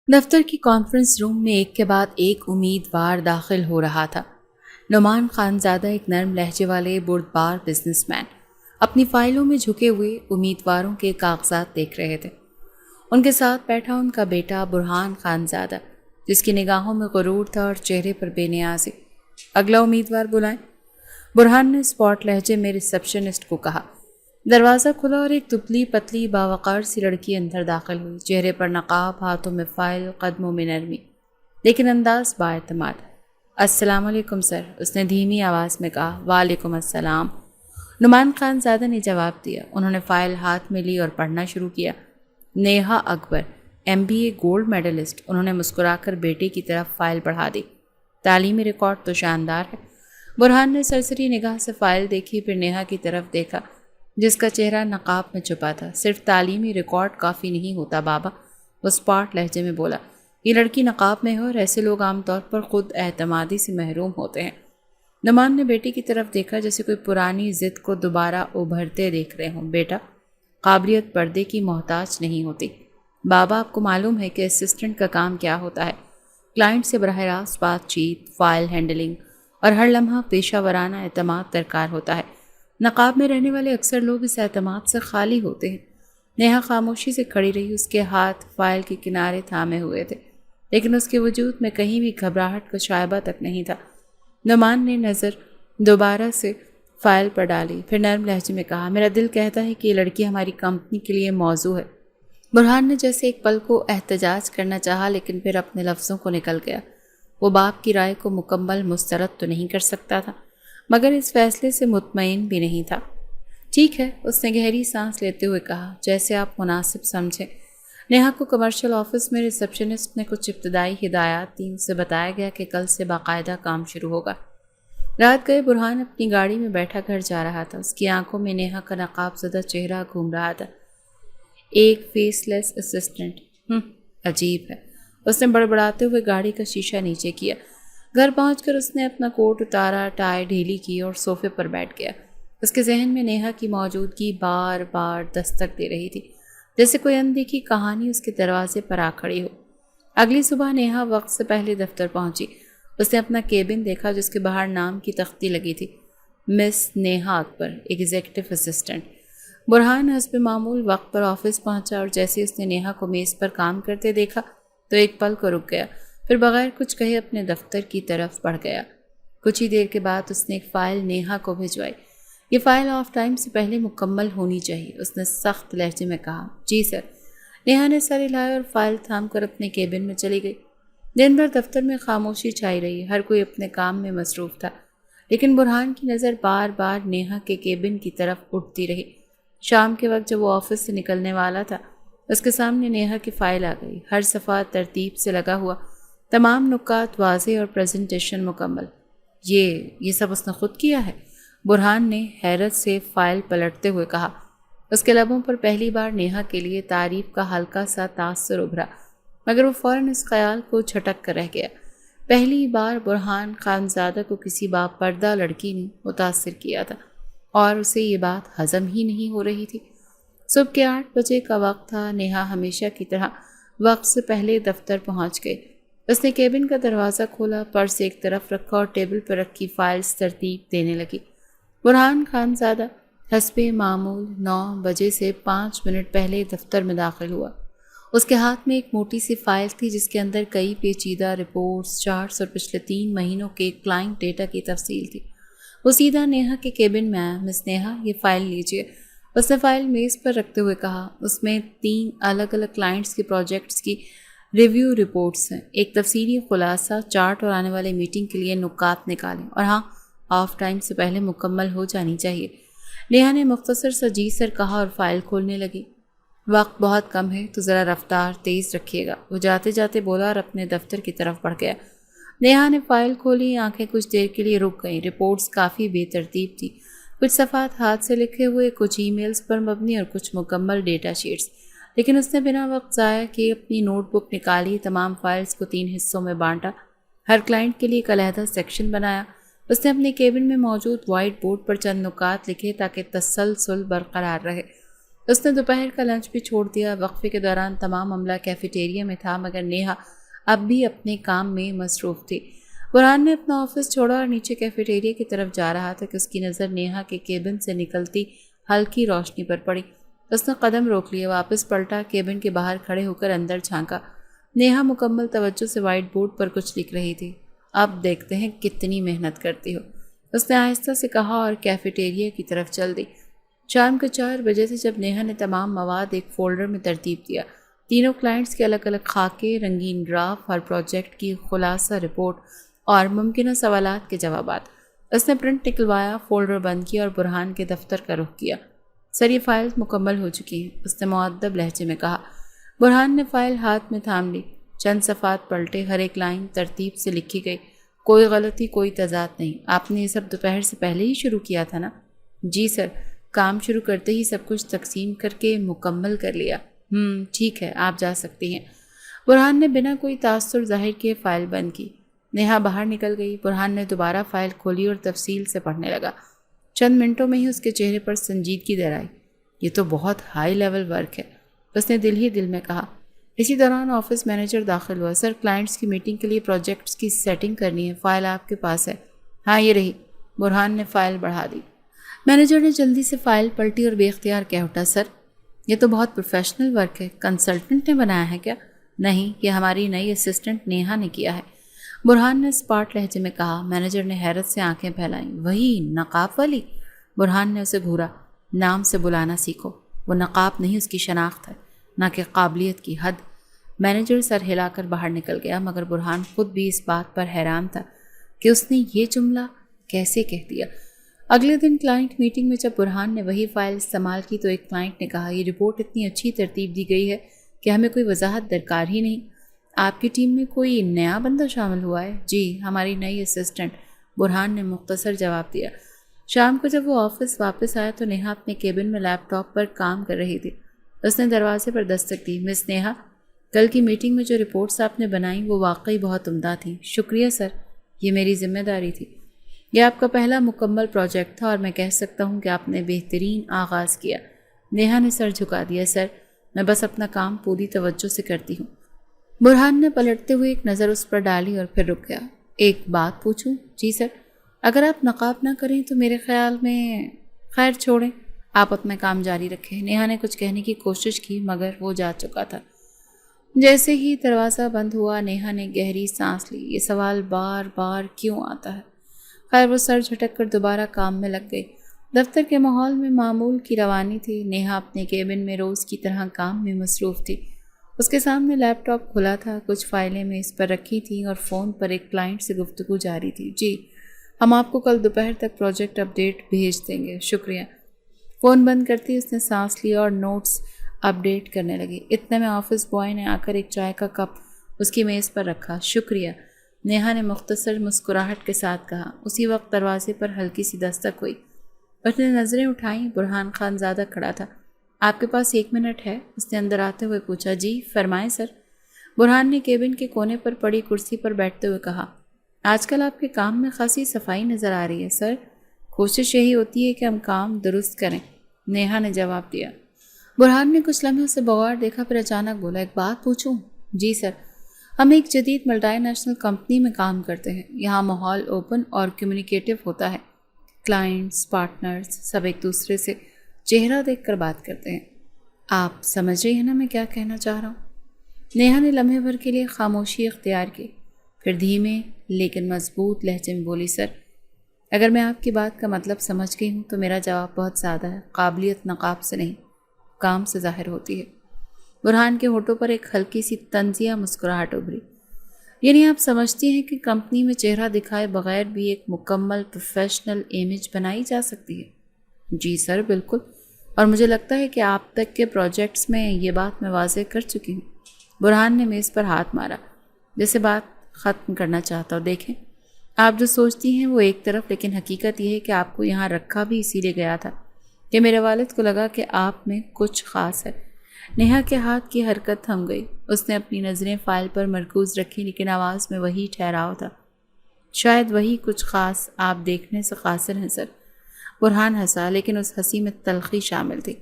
دفتر کی conference room میں ایک کے بعد ایک امیدوار داخل ہو رہا تھا۔ نعمان خانزادہ ایک نرم لہجے والے بردبار بزنس مین اپنی فائلوں میں جھکے ہوئے امیدواروں کے کاغذات دیکھ رہے تھے۔ ان کے ساتھ بیٹھا ان کا بیٹا برہان خانزادہ، جس کی نگاہوں میں غرور تھا اور چہرے پر بے نیازی۔ اگلا امیدوار بلائیں، برہان نے اسپاٹ لہجے میں ریسپشنسٹ کو کہا۔ دروازہ کھلا اور ایک دبلی پتلی باوقار سی لڑکی اندر داخل ہوئی، چہرے پر نقاب، ہاتھوں میں فائل، قدموں میں نرمی، لیکن انداز بااعتماد۔ السلام علیکم سر، اس نے دھیمی آواز میں کہا۔ وعلیکم السلام، نعمان خانزادہ نے جواب دیا۔ انہوں نے فائل ہاتھ میں لی اور پڑھنا شروع کیا۔ نیہا اکبر، MBA گولڈ میڈلسٹ۔ انہوں نے مسکرا کر بیٹے کی طرف فائل بڑھا دی۔ تعلیمی ریکارڈ تو شاندار ہے۔ برہان نے سرسری نگاہ سے فائل دیکھی، پھر نیہا کی طرف دیکھا جس کا چہرہ نقاب میں چھپا تھا۔ صرف تعلیمی ریکارڈ کافی نہیں ہوتا بابا، وہ اسپاٹ لہجے میں بولا۔ یہ لڑکی نقاب میں ہے اور ایسے لوگ عام طور پر خود اعتمادی سے محروم ہوتے ہیں۔ نعمان نے بیٹی کی طرف دیکھا جیسے کوئی پرانی ضد کو دوبارہ ابھرتے دیکھ رہے ہوں۔ بیٹا، قابلیت پردے کی محتاج نہیں ہوتی۔ بابا، آپ کو معلوم ہے کہ اسسٹنٹ کا کام کیا ہوتا ہے؟ کلائنٹ سے براہ راست بات چیت، فائل ہینڈلنگ اور ہر لمحہ پیشہ ورانہ اعتماد درکار ہوتا ہے۔ نقاب میں رہنے والے اکثر لوگ اس اعتماد سے خالی ہوتے ہیں۔ نیہا خاموشی سے کھڑی رہی، اس کے ہاتھ فائل کے کنارے تھامے ہوئے تھے، لیکن اس کے وجود میں کہیں بھی گھبراہٹ کا شائبہ تک نہیں تھا۔ نعمان نے نظر دوبارہ سے فائل پر ڈالی، پھر نرم لہجے میں کہا، میرا دل کہتا ہے کہ یہ لڑکی ہماری کمپنی کے لیے موزوں ہے۔ برہان نے جیسے ایک پل کو احتجاج کرنا چاہا، لیکن پھر اپنے لفظوں کو نکل گیا۔ وہ باپ کی رائے کو مکمل مسترد تو نہیں کر سکتا تھا، مگر اس فیصلے سے مطمئن بھی نہیں تھا۔ ٹھیک ہے، اس نے گہری سانس لیتے ہوئے کہا، جیسے آپ مناسب سمجھیں۔ نیہا کو کمرشل آفس میں ریسپشنسٹ نے کچھ ابتدائی ہدایات دی۔ اسے بتایا گیا کہ کل سے باقاعدہ کام شروع ہوگا۔ رات گئے برہان اپنی گاڑی میں بیٹھا گھر جا رہا تھا۔ اس کی آنکھوں میں نیہا کا نقاب زدہ چہرہ گھوم رہا تھا۔ ایک فیس لیس اسسٹنٹ، عجیب ہے۔ اس نے بڑبڑاتے ہوئے گاڑی کا شیشہ نیچے کیا۔ گھر پہنچ کر اس نے اپنا کوٹ اتارا، ٹائی ڈھیلی کی اور صوفے پر بیٹھ گیا۔ اس کے ذہن میں نیہا کی موجودگی بار بار دستک دے رہی تھی، جیسے کوئی اندیکھی کہانی اس کے دروازے پر آ کھڑی ہو۔ اگلی صبح نیہا وقت سے پہلے دفتر پہنچی۔ اس نے اپنا کیبن دیکھا جس کے باہر نام کی تختی لگی تھی، مس نیہا اکبر، ایگزیکٹو اسسٹنٹ۔ برہان حسب معمول وقت پر آفس پہنچا اور جیسے اس نے نیہا کو میز پر کام کرتے دیکھا تو ایک پل کو رک گیا، پھر بغیر کچھ کہے اپنے دفتر کی طرف بڑھ گیا۔ کچھ ہی دیر کے بعد اس نے ایک فائل نیہا کو بھجوائی۔ یہ فائل آف ٹائم سے پہلے مکمل ہونی چاہیے، اس نے سخت لہجے میں کہا۔ جی سر، نیہا نے سر ہلایا اور فائل تھام کر اپنے کیبن میں چلی گئی۔ دن بھر دفتر میں خاموشی چھائی رہی، ہر کوئی اپنے کام میں مصروف تھا، لیکن برہان کی نظر بار بار نیہا کے کیبن کی طرف اٹھتی رہی۔ شام کے وقت جب وہ آفس سے نکلنے والا تھا، اس کے سامنے نیہا کی فائل آ گئی، ہر صفحہ ترتیب سے لگا ہوا، تمام نکات واضح اور پریزنٹیشن مکمل۔ یہ سب اس نے خود کیا ہے؟ برہان نے حیرت سے فائل پلٹتے ہوئے کہا۔ اس کے لبوں پر پہلی بار نیہا کے لیے تعریف کا ہلکا سا تاثر ابھرا، مگر وہ فوراً اس خیال کو چھٹک کر رہ گیا۔ پہلی بار برہان خانزادہ کو کسی باپردہ لڑکی نے متاثر کیا تھا اور اسے یہ بات ہضم ہی نہیں ہو رہی تھی۔ صبح کے 8 بجے کا وقت تھا۔ نیہا ہمیشہ کی طرح وقت سے پہلے دفتر پہنچ گئی۔ اس نے کیبن کا دروازہ کھولا، پرس ایک طرف رکھا اور ٹیبل پر رکھی فائلز ترتیب دینے لگی۔ برہان خانزادہ حسب معمول 9 بجے سے 5 منٹ پہلے دفتر میں داخل ہوا۔ اس کے ہاتھ میں ایک موٹی سی فائل تھی جس کے اندر کئی پیچیدہ رپورٹس، چارٹس اور پچھلے 3 مہینوں کے کلائنٹ ڈیٹا کی تفصیل تھی۔ وہ سیدھا نیہا کے کیبن میں آیا۔ مس نیہا، یہ فائل لیجیے، اس نے فائل میز پر رکھتے ہوئے کہا۔ اس میں 3 الگ الگ کلائنٹس کے پروجیکٹس کی ریویو رپورٹس ہیں، ایک تفصیلی خلاصہ چارٹ اور آنے والے میٹنگ کے لیے نکات نکالیں، اور ہاں، آف ٹائم سے پہلے مکمل ہو جانی چاہیے۔ نیہا نے مختصر سا جی سر کہا اور فائل کھولنے لگی۔ وقت بہت کم ہے تو ذرا رفتار تیز رکھیے گا، وہ جاتے جاتے بولا اور اپنے دفتر کی طرف بڑھ گیا۔ نیہا نے فائل کھولی، آنکھیں کچھ دیر کے لیے رک گئیں۔ رپورٹس کافی بے ترتیب تھی، کچھ صفحات ہاتھ سے لکھے ہوئے، کچھ ای میلز پر مبنی اور کچھ مکمل ڈیٹا شیٹس، لیکن اس نے بنا وقت ضائع کیے اپنی نوٹ بک نکالی، تمام فائلز کو 3 حصوں میں بانٹا، ہر کلائنٹ کے لیے ایک علیحدہ سیکشن بنایا۔ اس نے اپنے کیبن میں موجود وائٹ بورڈ پر چند نکات لکھے تاکہ تسلسل برقرار رہے۔ اس نے دوپہر کا لنچ بھی چھوڑ دیا۔ وقفے کے دوران تمام عملہ کیفیٹیریا میں تھا، مگر نیہا اب بھی اپنے کام میں مصروف تھی۔ برہان نے اپنا آفس چھوڑا اور نیچے کیفیٹیریا کی طرف جا رہا تھا کہ اس کی نظر نیہا کے کیبن سے نکلتی ہلکی روشنی پر پڑی۔ اس نے قدم روک لیے، واپس پلٹا، کیبن کے باہر کھڑے ہو کر اندر جھانکا۔ نیہا مکمل توجہ سے وائٹ بورڈ پر کچھ لکھ رہی تھی۔ اب دیکھتے ہیں کتنی محنت کرتی ہو، اس نے آہستہ سے کہا اور کیفیٹیریا کی طرف چل دی۔ شام کے 4 بجے سے جب نیہا نے تمام مواد ایک فولڈر میں ترتیب دیا، تینوں کلائنٹس کے الگ الگ خاکے، رنگین گراف، ہر پروجیکٹ کی خلاصہ رپورٹ اور ممکنہ سوالات کے جوابات، اس نے پرنٹ نکلوایا، فولڈر بند کیا اور برہان کے دفتر کا رخ کیا۔ سر، یہ فائلز مکمل ہو چکی ہیں، اس نے مؤدب لہجے میں کہا۔ برہان نے فائل ہاتھ میں تھام لی، چند صفحات پلٹے، ہر ایک لائن ترتیب سے لکھی گئی، کوئی غلطی، کوئی تضاد نہیں۔ آپ نے یہ سب دوپہر سے پہلے ہی شروع کیا تھا نا؟ جی سر، کام شروع کرتے ہی سب کچھ تقسیم کر کے مکمل کر لیا۔ ٹھیک ہے، آپ جا سکتی ہیں۔ برہان نے بنا کوئی تاثر ظاہر کیے فائل بند کی۔ نیہا باہر نکل گئی۔ برہان نے دوبارہ فائل کھولی اور تفصیل سے پڑھنے لگا۔ چند منٹوں میں ہی اس کے چہرے پر سنجیدگی در آئی۔ یہ تو بہت ہائی لیول ورک ہے، اس نے دل ہی دل میں کہا۔ اسی دوران آفس مینیجر داخل ہوا۔ سر، کلائنٹس کی میٹنگ کے لیے پروجیکٹس کی سیٹنگ کرنی ہے، فائل آپ کے پاس ہے۔ ہاں، یہ رہی۔ برہان نے فائل بڑھا دی۔ مینیجر نے جلدی سے فائل پلٹی اور بے اختیار کہہ اٹھا، سر یہ تو بہت پروفیشنل ورک ہے، کنسلٹنٹ نے بنایا ہے کیا؟ نہیں، یہ ہماری نئی اسسٹنٹ نیہا نے کیا ہے، برہان نے اسپاٹ لہجے میں کہا۔ مینیجر نے حیرت سے آنکھیں پھیلائیں۔ وہی نقاب والی؟ برہان نے اسے گھورا۔ نام سے بلانا سیکھو، وہ نقاب نہیں، اس کی شناخت ہے، نہ کہ قابلیت کی حد۔ مینیجر سر ہلا کر باہر نکل گیا، مگر برہان خود بھی اس بات پر حیران تھا کہ اس نے یہ جملہ کیسے کہہ دیا۔ اگلے دن کلائنٹ میٹنگ میں جب برہان نے وہی فائل استعمال کی تو ایک کلائنٹ نے کہا، یہ رپورٹ اتنی اچھی ترتیب دی گئی ہے کہ ہمیں کوئی وضاحت درکار ہی نہیں۔ آپ کی ٹیم میں کوئی نیا بندہ شامل ہوا ہے؟ جی، ہماری نئی اسسٹنٹ، برہان نے مختصر جواب دیا۔ شام کو جب وہ آفس واپس آیا تو نیہا اپنے کیبن میں لیپ ٹاپ پر کام کر رہی تھی۔ اس نے دروازے پر دستک دی۔ مس نیہا، کل کی میٹنگ میں جو رپورٹس آپ نے بنائیں وہ واقعی بہت عمدہ تھیں۔ شکریہ سر، یہ میری ذمہ داری تھی۔ یہ آپ کا پہلا مکمل پروجیکٹ تھا اور میں کہہ سکتا ہوں کہ آپ نے بہترین آغاز کیا۔ نیہا نے سر جھکا دیا۔ سر، میں بس اپنا کام پوری توجہ سے کرتی ہوں۔ برہان نے پلٹتے ہوئے ایک نظر اس پر ڈالی اور پھر رک گیا۔ ایک بات پوچھوں؟ جی سر، اگر آپ نقاب نہ کریں تو میرے خیال میں… خیر چھوڑیں، آپ اپنا کام جاری رکھیں۔ نیہا نے کچھ کہنے کی کوشش کی مگر وہ جا چکا تھا۔ جیسے ہی دروازہ بند ہوا نیہا نے گہری سانس لی۔ یہ سوال بار بار کیوں آتا ہے؟ خیر، وہ سر جھٹک کر دوبارہ کام میں لگ گئی۔ دفتر کے ماحول میں معمول کی روانی تھی۔ نیہا اپنے کیبن میں روز کی طرح کام میں مصروف تھی۔ اس کے سامنے لیپ ٹاپ کھلا تھا، کچھ فائلیں میں اس پر رکھی تھیں اور فون پر ایک کلائنٹ سے گفتگو جاری تھی۔ جی، ہم آپ کو کل دوپہر تک پروجیکٹ اپڈیٹ بھیج دیں گے، شکریہ۔ فون بند کرتی اس نے سانس لیا اور نوٹس اپڈیٹ کرنے لگی۔ اتنے میں آفس بوائے نے آ کر ایک چائے کا کپ اس کی میز پر رکھا۔ شکریہ، نیہا نے مختصر مسکراہٹ کے ساتھ کہا۔ اسی وقت دروازے پر ہلکی سی دستک ہوئی۔ اس نے نظریں اٹھائیں۔ برہان خان زادہ کھڑا تھا۔ آپ کے پاس 1 منٹ ہے؟ اس نے اندر آتے ہوئے پوچھا۔ جی فرمائیں سر، برہان نے کیبن کے کونے پر پڑی کرسی پر بیٹھتے ہوئے کہا۔ آج کل آپ کے کام میں خاصی صفائی نظر آ رہی ہے سر، کوشش یہی ہوتی ہے کہ ہم کام درست کریں، نیہا نے جواب دیا۔ برہان نے کچھ لمحے اسے بغور دیکھا، پھر اچانک بولا، ایک بات پوچھوں؟ جی سر، ہم ایک جدید ملٹی نیشنل کمپنی میں کام کرتے ہیں۔ یہاں ماحول اوپن اور کمیونیکیٹو ہوتا ہے، کلائنٹس، پارٹنرز سب ایک دوسرے سے چہرہ دیکھ کر بات کرتے ہیں۔ آپ سمجھ رہی ہیں نا میں کیا کہنا چاہ رہا ہوں؟ نیہا نے لمحے بھر کے لیے خاموشی اختیار کی، پھر دھیمے لیکن مضبوط لہجے میں بولی، سر اگر میں آپ کی بات کا مطلب سمجھ گئی ہوں تو میرا جواب بہت سادہ ہے، قابلیت نقاب سے نہیں، کام سے ظاہر ہوتی ہے۔ برہان کے ہونٹوں پر ایک ہلکی سی طنزیہ مسکراہٹ ابھری۔ یعنی آپ سمجھتی ہیں کہ کمپنی میں چہرہ دکھائے بغیر بھی ایک مکمل پروفیشنل امیج بنائی جا سکتی ہے؟ جی سر، بالکل، اور مجھے لگتا ہے کہ آپ تک کے پروجیکٹس میں یہ بات میں واضح کر چکی ہوں۔ برہان نے میز پر ہاتھ مارا، جیسے بات ختم کرنا چاہتا ہو۔ دیکھیں، آپ جو سوچتی ہیں وہ ایک طرف، لیکن حقیقت یہ ہے کہ آپ کو یہاں رکھا بھی اسی لیے گیا تھا کہ میرے والد کو لگا کہ آپ میں کچھ خاص ہے۔ نیہا کے ہاتھ کی حرکت تھم گئی۔ اس نے اپنی نظریں فائل پر مرکوز رکھی، لیکن آواز میں وہی ٹھہراؤ تھا۔ شاید وہی کچھ خاص آپ دیکھنے سے قاصر ہیں سر۔ برہان ہنسا، لیکن اس ہنسی میں تلخی شامل تھی۔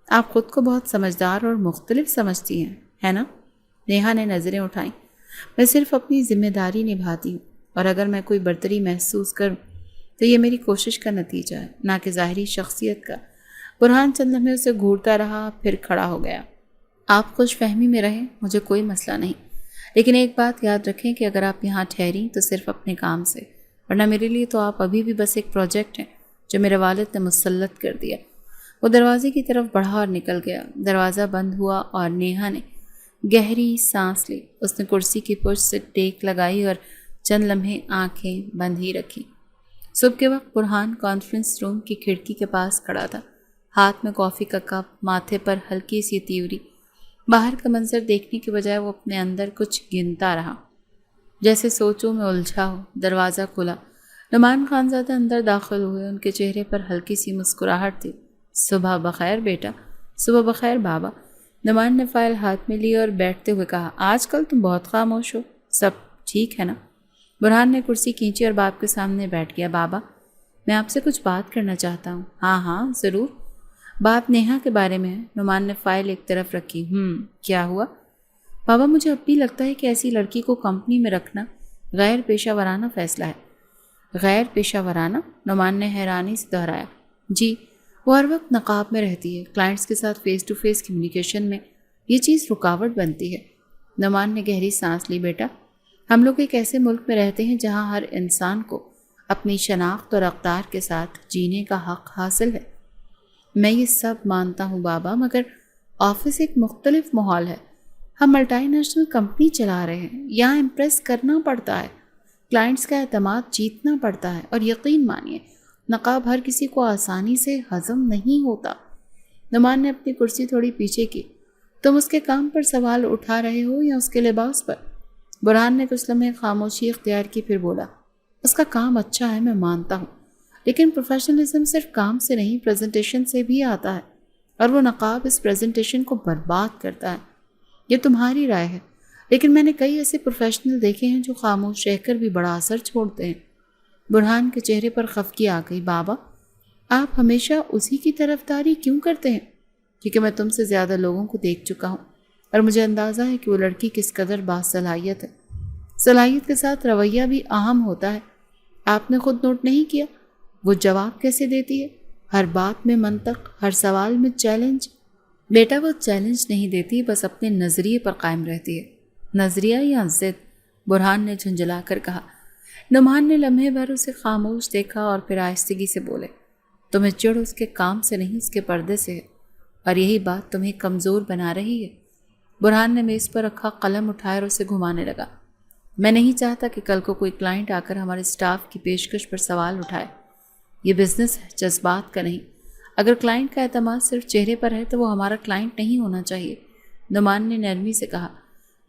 آپ خود کو بہت سمجھدار اور مختلف سمجھتی ہیں، ہے نا؟ نیہا نے نظریں اٹھائیں۔ میں صرف اپنی ذمہ داری نبھاتی ہوں، اور اگر میں کوئی برتری محسوس کروں تو یہ میری کوشش کا نتیجہ ہے، نہ کہ ظاہری شخصیت کا۔ برہان چند لمحے اسے گھورتا رہا، پھر کھڑا ہو گیا۔ آپ خوش فہمی میں رہیں، مجھے کوئی مسئلہ نہیں، لیکن ایک بات یاد رکھیں کہ اگر آپ یہاں ٹھہری تو صرف اپنے کام سے، ورنہ میرے لیے تو آپ ابھی بھی بس ایک پروجیکٹ ہیں جو میرے والد نے مسلط کر دیا۔ وہ دروازے کی طرف بڑھا اور نکل گیا۔ دروازہ بند ہوا اور نیہا نے گہری سانس لی۔ اس نے کرسی کی پشت سے ٹیک لگائی اور چند لمحے آنکھیں بند ہی رکھی۔ صبح کے وقت برہان کانفرنس روم کی کھڑکی کے پاس کھڑا تھا، ہاتھ میں کافی کا کپ، ماتھے پر ہلکی سی تیوری۔ باہر کا منظر دیکھنے کے بجائے وہ اپنے اندر کچھ گنتا رہا، جیسے سوچوں میں الجھا ہو۔ دروازہ کھلا، نعمان خانزادہ اندر داخل ہوئے۔ ان کے چہرے پر ہلکی سی مسکراہٹ تھی۔ صبح بخیر بیٹا۔ صبح بخیر بابا۔ نعمان نے فائل ہاتھ میں لی اور بیٹھتے ہوئے کہا، آج کل تم بہت خاموش ہو، سب ٹھیک ہے نا؟ برہان نے کرسی کھینچی اور باپ کے سامنے بیٹھ گیا۔ بابا، میں آپ سے کچھ بات کرنا چاہتا ہوں۔ ہاں ہاں ضرور۔ باپ نیہا کے بارے میں ہے۔ نعمان نے فائل ایک طرف رکھی۔ کیا ہوا؟ بابا، مجھے اب بھی لگتا ہے کہ ایسی لڑکی کو کمپنی میں رکھنا غیر پیشہ ورانہ فیصلہ ہے۔ غیر پیشہ ورانہ؟ نعمان نے حیرانی سے دہرایا۔ جی، وہ ہر وقت نقاب میں رہتی ہے، کلائنٹس کے ساتھ فیس ٹو فیس کمیونیکیشن میں یہ چیز رکاوٹ بنتی ہے۔ نعمان نے گہری سانس لی۔ بیٹا، ہم لوگ ایک ایسے ملک میں رہتے ہیں جہاں ہر انسان کو اپنی شناخت اور اقدار کے ساتھ جینے کا حق حاصل ہے۔ میں یہ سب مانتا ہوں بابا، مگر آفس ایک مختلف ماحول ہے۔ ہم ملٹی نیشنل کمپنی چلا رہے ہیں، یہاں امپریس کرنا پڑتا ہے، کلائنٹس کا اعتماد جیتنا پڑتا ہے، اور یقین مانیے نقاب ہر کسی کو آسانی سے ہضم نہیں ہوتا۔ نعمان نے اپنی کرسی تھوڑی پیچھے کی۔ تم اس کے کام پر سوال اٹھا رہے ہو یا اس کے لباس پر؟ برہان نے کچھ لمحے خاموشی اختیار کی، پھر بولا، اس کا کام اچھا ہے، میں مانتا ہوں، لیکن پروفیشنلزم صرف کام سے نہیں، پریزنٹیشن سے بھی آتا ہے، اور وہ نقاب اس پریزنٹیشن کو برباد کرتا ہے۔ یہ تمہاری رائے ہے، لیکن میں نے کئی ایسے پروفیشنل دیکھے ہیں جو خاموش رہ کر بھی بڑا اثر چھوڑتے ہیں۔ برہان کے چہرے پر خفگی آ گئی۔ بابا، آپ ہمیشہ اسی کی طرفداری کیوں کرتے ہیں؟ کیونکہ میں تم سے زیادہ لوگوں کو دیکھ چکا ہوں، اور مجھے اندازہ ہے کہ وہ لڑکی کس قدر باصلاحیت ہے۔ صلاحیت کے ساتھ رویہ بھی اہم ہوتا ہے۔ آپ نے خود نوٹ نہیں کیا وہ جواب کیسے دیتی ہے؟ ہر بات میں منطق، ہر سوال میں چیلنج۔ بیٹا، وہ چیلنج نہیں دیتی، بس اپنے نظریے پر قائم رہتی ہے۔ نظریہ یا ضد؟ برہان نے جھنجھلا کر کہا۔ نعمان نے لمحے بھر اسے خاموش دیکھا اور پھر آہستگی سے بولے، تمہیں چڑ اس کے کام سے نہیں، اس کے پردے سے ہے، اور یہی بات تمہیں کمزور بنا رہی ہے۔ برہان نے میز پر رکھا قلم اٹھایا اور اسے گھمانے لگا۔ میں نہیں چاہتا کہ کل کو کوئی کلائنٹ آ کر ہمارے اسٹاف کی پیشکش پر سوال اٹھائے۔ یہ بزنس ہے، جذبات کا نہیں۔ اگر کلائنٹ کا اعتماد صرف چہرے پر ہے تو وہ ہمارا کلائنٹ نہیں ہونا چاہیے۔ نعمان نے نرمی سے کہا۔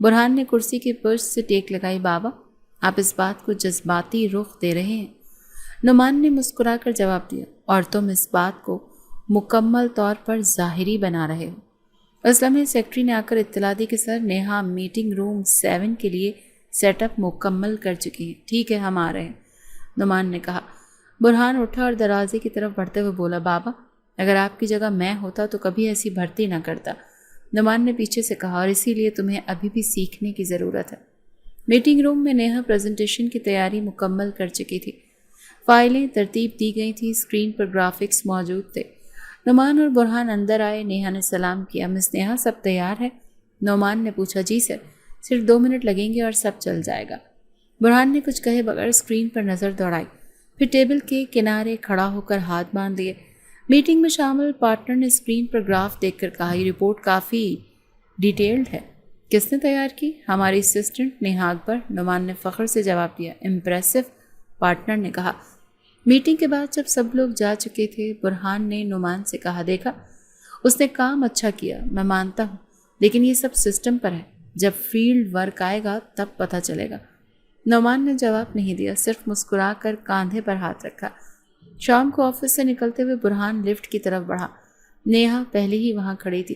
برہان نے کرسی کی پشت سے ٹیک لگائی۔ بابا، آپ اس بات کو جذباتی رخ دے رہے ہیں۔ نعمان نے مسکرا کر جواب دیا، اور تم اس بات کو مکمل طور پر ظاہری بنا رہے ہو۔ اس لمحے سیکرٹری نے آ کر اطلاع دی کہ سر، نیہا میٹنگ روم 7 کے لیے سیٹ اپ مکمل کر چکی ہیں۔ ٹھیک ہے، ہم آ رہے ہیں، نعمان نے کہا۔ برہان اٹھا اور دروازے کی طرف بڑھتے ہوئے بولا، بابا، اگر آپ کی جگہ میں ہوتا تو کبھی ایسی بھرتی نہ کرتا۔ نعمان نے پیچھے سے کہا، اور اسی لیے تمہیں ابھی بھی سیکھنے کی ضرورت ہے۔ میٹنگ روم میں نیہا پریزنٹیشن کی تیاری مکمل کر چکی تھی۔ فائلیں ترتیب دی گئی تھیں، اسکرین پر گرافکس موجود تھے۔ نعمان اور برہان اندر آئے۔ نیہا نے سلام کیا۔ مس نیہا، سب تیار ہے؟ نعمان نے پوچھا۔ جی سر، صرف 2 منٹ لگیں گے اور سب چل جائے گا۔ برہان نے کچھ کہے بغیر اسکرین پر نظر دوڑائی، پھر ٹیبل کے کنارے کھڑا ہو کر ہاتھ باندھ لیے۔ میٹنگ میں شامل پارٹنر نے اسکرین پر گراف دیکھ کر کہا، یہ رپورٹ کافی ڈیٹیلڈ ہے۔ کس نے تیار کی؟ ہماری اسسٹنٹ نیہا اکبر، نعمان نے فخر سے جواب دیا۔ امپریسو، پارٹنر نے کہا۔ میٹنگ کے بعد جب سب لوگ جا چکے تھے، برہان نے نعمان سے کہا، دیکھا، اس نے کام اچھا کیا، میں مانتا ہوں، لیکن یہ سب سسٹم پر ہے، جب فیلڈ ورک آئے گا تب پتہ چلے گا۔ نعمان نے جواب نہیں دیا، صرف مسکرا کر کاندھے پر ہاتھ رکھا۔ شام کو آفس سے نکلتے ہوئے برہان لفٹ کی طرف بڑھا۔ نیہا پہلے ہی وہاں کھڑی تھی۔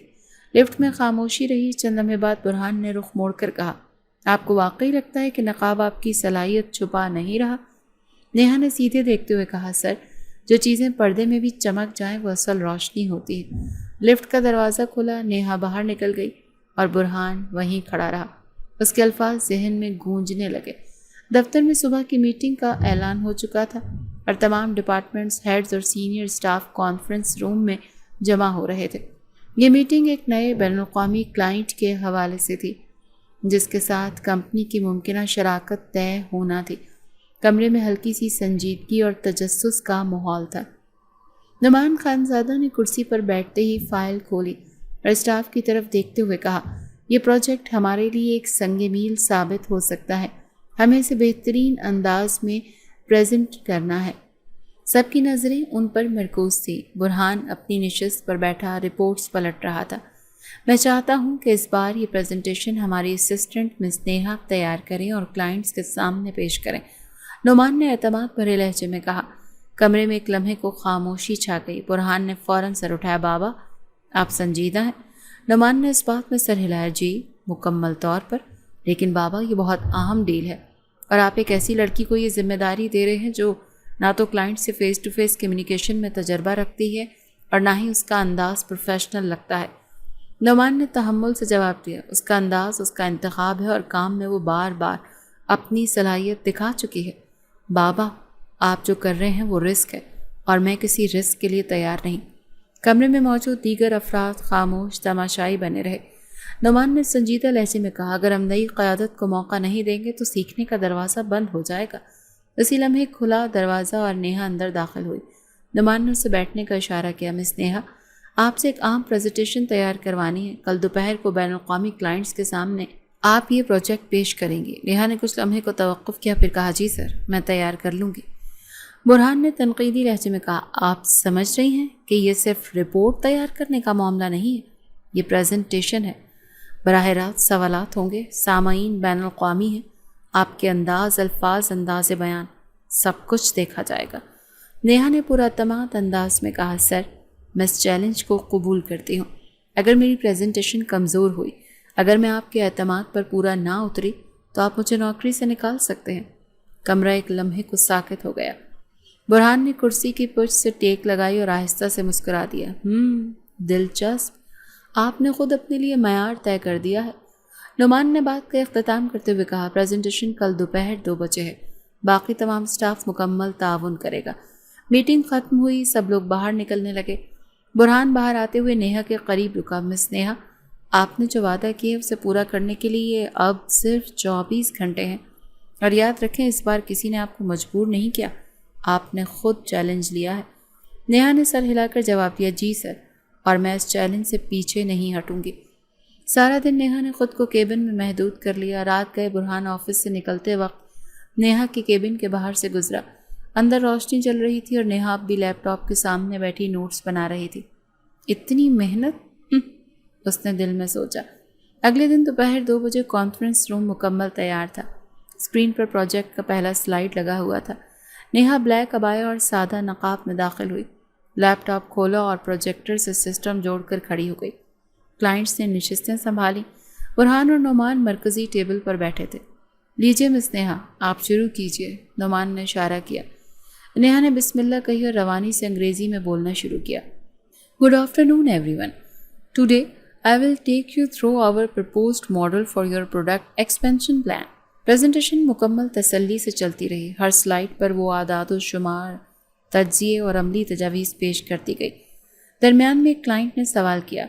لفٹ میں خاموشی رہی۔ چند لمحے بعد برہان نے رخ موڑ کر کہا، آپ کو واقعی لگتا ہے کہ نقاب آپ کی صلاحیت چھپا نہیں رہا؟ نیہا نے سیدھے دیکھتے ہوئے کہا، سر، جو چیزیں پردے میں بھی چمک جائیں وہ اصل روشنی ہوتی ہے۔ لفٹ کا دروازہ کھلا، نیہا باہر نکل گئی اور برہان وہیں کھڑا رہا۔ اس کے الفاظ ذہن میں گونجنے لگے۔ دفتر میں صبح کی میٹنگ کا اعلان ہو چکا تھا اور تمام ڈپارٹمنٹس ہیڈز اور سینئر سٹاف کانفرنس روم میں جمع ہو رہے تھے۔ یہ میٹنگ ایک نئے بین الاقوامی کلائنٹ کے حوالے سے تھی جس کے ساتھ کمپنی کی ممکنہ شراکت طے ہونا تھی۔ کمرے میں ہلکی سی سنجیدگی اور تجسس کا ماحول تھا۔ نعمان خانزادہ نے کرسی پر بیٹھتے ہی فائل کھولی اور اسٹاف کی طرف دیکھتے ہوئے کہا، یہ پروجیکٹ ہمارے لیے ایک سنگ میل ثابت ہو سکتا ہے، ہمیں اسے بہترین انداز میں پریزنٹ کرنا ہے۔ سب کی نظریں ان پر مرکوز تھی۔ برہان اپنی نشست پر بیٹھا رپورٹس پلٹ رہا تھا۔ میں چاہتا ہوں کہ اس بار یہ پریزنٹیشن ہماری اسسٹنٹ مس نیہا تیار کریں اور کلائنٹس کے سامنے پیش کریں، نعمان نے اعتماد بھرے لہجے میں کہا۔ کمرے میں ایک لمحے کو خاموشی چھا گئی۔ برہان نے فوراً سر اٹھایا۔ بابا، آپ سنجیدہ ہیں؟ نعمان نے اس بات میں سر ہلایا۔ جی، مکمل طور پر، لیکن بابا یہ بہت اہم ڈیل ہے اور آپ ایک ایسی لڑکی کو یہ ذمہ داری دے رہے ہیں جو نہ تو کلائنٹ سے فیس ٹو فیس کمیونیکیشن میں تجربہ رکھتی ہے اور نہ ہی اس کا انداز پروفیشنل لگتا ہے۔ نعمان نے تحمل سے جواب دیا۔ اس کا انداز اس کا انتخاب ہے اور کام میں وہ بار بار اپنی صلاحیت دکھا چکی ہے۔ بابا، آپ جو کر رہے ہیں وہ رسک ہے اور میں کسی رسک کے لیے تیار نہیں۔ کمرے میں موجود دیگر افراد خاموش تماشائی بنے رہے۔ نعمان نے سنجیدہ لہجے میں کہا، اگر ہم نئی قیادت کو موقع نہیں دیں گے تو سیکھنے کا دروازہ بند ہو جائے گا۔ اسی لمحے کھلا دروازہ اور نیہا اندر داخل ہوئی۔ نعمان نے اسے بیٹھنے کا اشارہ کیا۔ مس نیہا، آپ سے ایک عام پریزنٹیشن تیار کروانی ہے۔ کل دوپہر کو بین الاقوامی کلائنٹس کے سامنے آپ یہ پروجیکٹ پیش کریں گے۔ نیہا نے کچھ لمحے کو توقف کیا، پھر کہا، جی سر، میں تیار کر لوں گی۔ برہان نے تنقیدی لہجے میں کہا، آپ سمجھ رہی ہیں کہ یہ صرف رپورٹ تیار کرنے کا معاملہ نہیں ہے، یہ پریزنٹیشن ہے۔ براہ راست سوالات ہوں گے، سامعین بین الاقوامی ہیں، آپ کے انداز، الفاظ، انداز بیان، سب کچھ دیکھا جائے گا۔ نیہا نے پورا اعتماد انداز میں کہا، سر، میں اس چیلنج کو قبول کرتی ہوں۔ اگر میری پریزنٹیشن کمزور ہوئی، اگر میں آپ کے اعتماد پر پورا نہ اتری تو آپ مجھے نوکری سے نکال سکتے ہیں۔ کمرہ ایک لمحے کو ساکت ہو گیا۔ برہان نے کرسی کی پشت سے ٹیک لگائی اور آہستہ سے مسکرا دیا۔ دلچسپ، آپ نے خود اپنے لیے معیار طے کر دیا ہے۔ نعمان نے بات کا اختتام کرتے ہوئے کہا، پریزنٹیشن کل دوپہر 2 بجے ہے، باقی تمام سٹاف مکمل تعاون کرے گا۔ میٹنگ ختم ہوئی، سب لوگ باہر نکلنے لگے۔ برہان باہر آتے ہوئے نیہا کے قریب رکا۔ مس نیہا، آپ نے جو وعدہ کیا اسے پورا کرنے کے لیے اب صرف 24 گھنٹے ہیں، اور یاد رکھیں اس بار کسی نے آپ کو مجبور نہیں کیا، آپ نے خود چیلنج لیا ہے۔ نیہا نے سر ہلا کر جواب دیا، جی سر، اور میں اس چیلنج سے پیچھے نہیں ہٹوں گی۔ سارا دن نیہا نے خود کو کیبن میں محدود کر لیا۔ رات گئے برہان آفس سے نکلتے وقت نیہا کے کیبن کے باہر سے گزرا۔ اندر روشنی چل رہی تھی اور نیہا اب بھی لیپ ٹاپ کے سامنے بیٹھی نوٹس بنا رہی تھی۔ اتنی محنت، اس نے دل میں سوچا۔ اگلے دن دوپہر 2 بجے کانفرنس روم مکمل تیار تھا۔ اسکرین پر پروجیکٹ کا پہلا سلائیڈ لگا ہوا تھا۔ نیہا بلیک عبایا اور سادہ نقاب میں داخل ہوئی، لیپ ٹاپ کھولا اور پروجیکٹر سے سسٹم جوڑ کر کھڑی ہو گئی۔ کلائنٹس نے نشستیں سنبھالی۔ برہان اور نعمان مرکزی ٹیبل پر بیٹھے تھے۔ لیجیے مس نیہا، آپ شروع کیجیے، نعمان نے اشارہ کیا۔ نیہا نے بسم اللہ کہی اور روانی سے انگریزی میں بولنا شروع کیا۔ Good afternoon every one. Today I will take you through our proposed model for your product expansion plan. Presentation مکمل تسلی سے چلتی رہی۔ ہر سلائیڈ پر وہ اعداد و شمار، تجزیے اور عملی تجاویز پیش کرتی گئی۔ درمیان میں ایک کلائنٹ نے سوال کیا،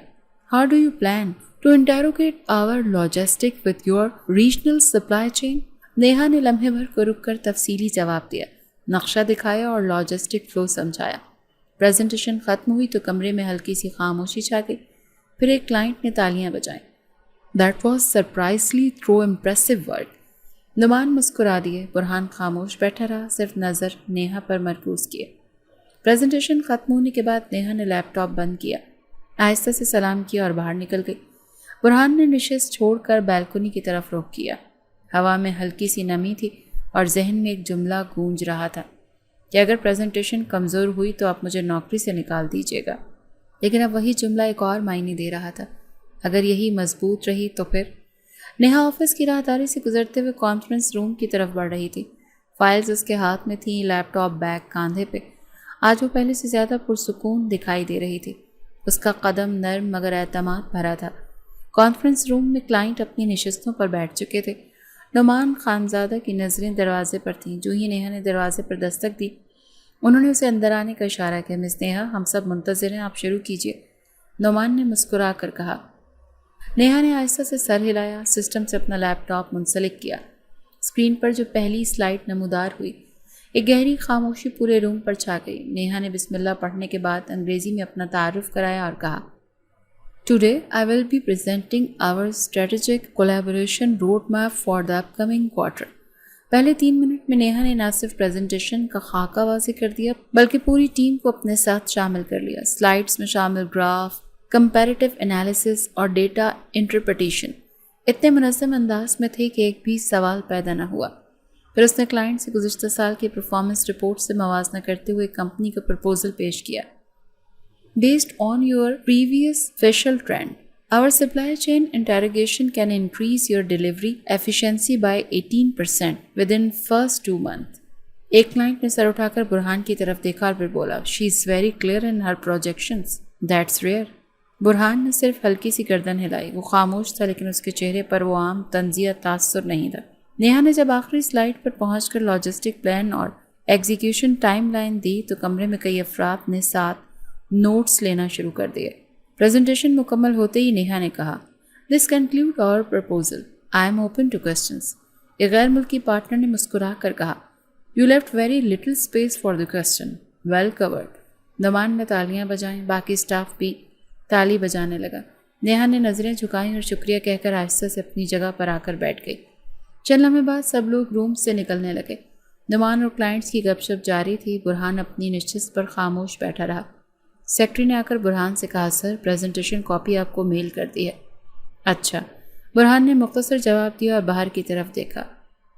How do you plan to interrogate our logistic with your regional supply chain؟ Neha نے لمحے بھر کو رک کر تفصیلی جواب دیا، نقشہ دکھایا اور لاجسٹک فلو سمجھایا۔ پریزنٹیشن ختم ہوئی تو کمرے میں ہلکی سی خاموشی چھا گئی۔ پھر ایک کلائنٹ نے تالیاں بجائیں۔ That was surprisingly through impressive work۔ Noman مسکرا دیے۔ برہان خاموش بیٹھا رہا، صرف نظر نیہا پر مرکوز کیے۔ پریزنٹیشن ختم ہونے کے بعد نیہا نے لیپ ٹاپ بند کیا، آہستہ سے سلام کیا اور باہر نکل گئی۔ برہان نے نشست چھوڑ کر بیلکونی کی طرف رخ کیا۔ ہوا میں ہلکی سی نمی تھی اور ذہن میں ایک جملہ گونج رہا تھا کہ اگر پریزنٹیشن کمزور ہوئی تو آپ مجھے نوکری سے نکال دیجیے گا۔ لیکن اب وہی جملہ ایک اور معنی دے رہا تھا، اگر یہی مضبوط رہی تو پھر۔ نیہا آفس کی راہداری سے گزرتے ہوئے کانفرنس روم کی طرف بڑھ رہی تھی۔ فائلز اس کے ہاتھ میں تھیں، لیپ ٹاپ بیگ کاندھے پہ۔ آج وہ پہلے سے زیادہ پرسکون دکھائی دے رہی تھی۔ اس کا قدم نرم مگر اعتماد بھرا تھا۔ کانفرنس روم میں کلائنٹ اپنی نشستوں پر بیٹھ چکے تھے۔ نعمان خانزادہ کی نظریں دروازے پر تھیں۔ جو ہی نیہا نے دروازے پر دستک دی، انہوں نے اسے اندر آنے کا اشارہ کیا۔ مس نیہا، ہم سب منتظر ہیں، آپ شروع کیجیے، نعمان نے مسکرا کر کہا۔ نیہا نے آہستہ سے سر ہلایا، سسٹم سے اپنا لیپ ٹاپ منسلک کیا۔ اسکرین پر جو پہلی سلائیڈ نمودار ہوئی، ایک گہری خاموشی پورے روم پر چھا گئی۔ نیہا نے بسم اللہ پڑھنے کے بعد انگریزی میں اپنا تعارف کرایا اور کہا، Today I will be presenting our strategic collaboration roadmap for the upcoming quarter. پہلے 3 منٹ میں نیہا نے نہ صرف پریزنٹیشن کا خاکہ واضح کر دیا بلکہ پوری ٹیم کو اپنے ساتھ شامل کر لیا۔ سلائیڈز میں شامل گراف، کمپیریٹیو انالیسس اور ڈیٹا انٹرپریٹیشن اتنے منظم انداز میں تھے کہ ایک بھی سوال پیدا نہ ہوا۔ پھر اس نے کلائنٹ سے گزشتہ سال کی پرفارمنس رپورٹ سے موازنہ کرتے ہوئے کمپنی کا پرپوزل پیش کیا۔ Based on your previous official trend, our supply chain interrogation can increase your delivery efficiency by 18% within first 2 months. ایک کلائنٹ نے سر اٹھا کر برہان کی طرف دیکھا اور پھر بولا، She is very clear in her projections. That's rare. برہان نے صرف ہلکی سی گردن ہلائی۔ وہ خاموش تھا لیکن اس کے چہرے پر وہ عام طنزیہ تاثر نہیں تھا۔ نیہا نے جب آخری سلائیڈ پر پہنچ کر لاجسٹک پلان اور ایگزیکیوشن ٹائم لائن دی تو کمرے میں کئی افراد نے ساتھ نوٹس لینا شروع کر دیے۔ پریزنٹیشن مکمل ہوتے ہی نیہا نے کہا، This concludes our proposal. I am open to questions. ایک غیر ملکی پارٹنر نے مسکرا کر کہا، You left very little space for the question. Well covered. Noman نے تالیاں بجائیں، باقی سٹاف بھی تالی بجانے لگا۔ نیہا نے نظریں جھکائیں اور شکریہ کہہ کر آہستہ سے اپنی جگہ پر آ کر بیٹھ گئی۔ چند لمحے بعد سب لوگ روم سے نکلنے لگے۔ نعمان اور کلائنٹس کی گپ شپ جاری تھی۔ برہان اپنی نشست پر خاموش بیٹھا رہا۔ سیکرٹری نے آ کر برہان سے کہا، سر پریزنٹیشن کاپی آپ کو میل کر دی ہے۔ اچھا، برہان نے مختصر جواب دیا اور باہر کی طرف دیکھا۔